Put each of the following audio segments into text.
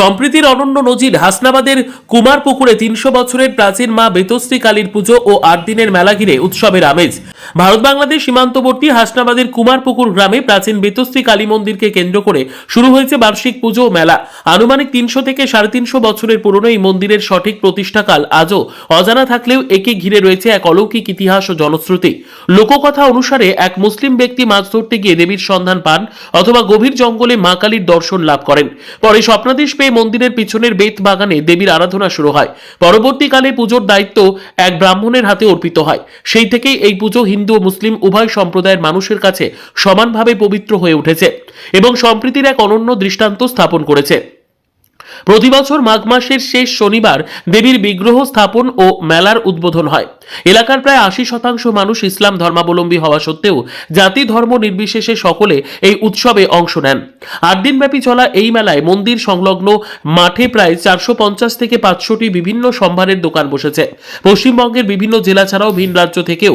সম্প্রীতির অনন্য নজির হাসনাবাদের কুমারপুকুরে ৩০০ বছরের প্রাচীন মা বেতশ্রী কালীর পুজো ও ৮ দিনের মেলা ঘিরে উৎসবের আমেজ। ভারত বাংলাদেশ সীমান্তবর্তী হাসনাবাদের কুমারপুকুর গ্রামে প্রাচীন বেতশ্রী কালী মন্দিরকে কেন্দ্র করে শুরু হয়েছে বার্ষিক পুজো ও মেলা। আনুমানিক ৩০০ থেকে ৩৫০ বছরের পুরনো এই মন্দিরের সঠিক প্রতিষ্ঠাকাল আজও অজানা থাকলেও একে ঘিরে রয়েছে এক অলৌকিক ইতিহাস ও জনশ্রুতি। লোককথা অনুসারে এক মুসলিম ব্যক্তি মাছ ধরতে গিয়ে দেবীর সন্ধান পান অথবা গভীর জঙ্গলে মা কালীর দর্শন লাভ করেন। পরে স্বপ্নাদেশ পেয়ে মন্দিরের পিছনের বেত বাগানে দেবীর আরাধনা শুরু হয়। পরবর্তীকালে পুজোর দায়িত্ব এক ব্রাহ্মণের হাতে অর্পিত হয়। সেই থেকেই এই পুজো হিন্দু ও মুসলিম উভয় সম্প্রদায়ের মানুষের কাছে সমানভাবে পবিত্র হয়ে উঠেছে এবং সম্প্রীতির এক অনন্য দৃষ্টান্ত স্থাপন করেছে। প্রতি বছর মাঘ মাসের শেষ শনিবার দেবীর বিগ্রহ স্থাপন ও মেলার উদ্বোধন হয়। এলাকার প্রায় ৮০% মানুষ ইসলাম ধর্মাবলম্বী হওয়া সত্ত্বেও জাতি ধর্ম নির্বিশেষে সকলে এই উৎসবে অংশ নেন। ৮ দিনব্যাপী চলা এই মেলায় মন্দির সংলগ্ন মাঠে প্রায় ৪৫০ থেকে ৫০০টি বিভিন্ন সম্ভারের দোকান বসেছে। পশ্চিমবঙ্গের বিভিন্ন জেলা ছাড়াও ভিন রাজ্য থেকেও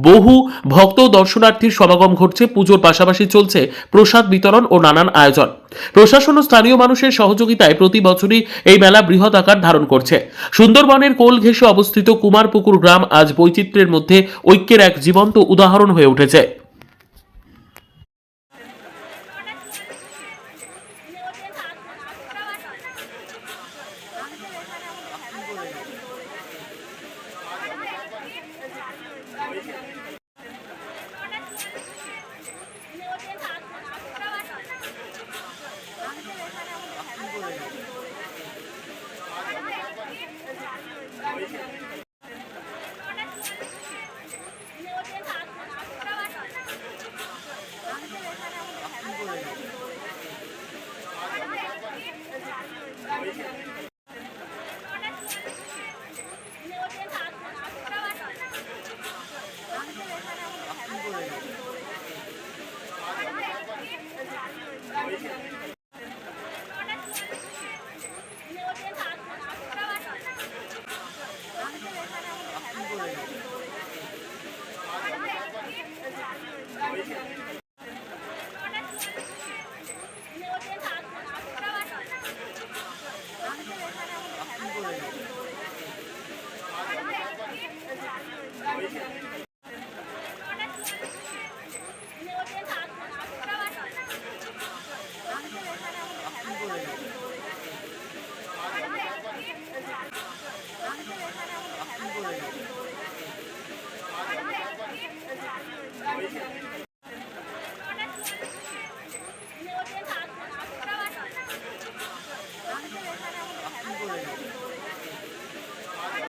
বহু ভক্ত দর্শনার্থীর সমাগম ঘটছে। পুজোর পাশাপাশি চলছে প্রসাদ বিতরণ ও নানান আয়োজন। প্রশাসন ও স্থানীয় মানুষের সহযোগিতায় প্রতি বছরই এই মেলা বৃহৎ আকার ধারণ করছে। সুন্দরবনের কোল ঘেঁষে অবস্থিত কুমারপুকুর গ্রাম আজ বৈচিত্র্যের মধ্যে ঐক্যের এক জীবন্ত উদাহরণ হয়ে উঠেছে।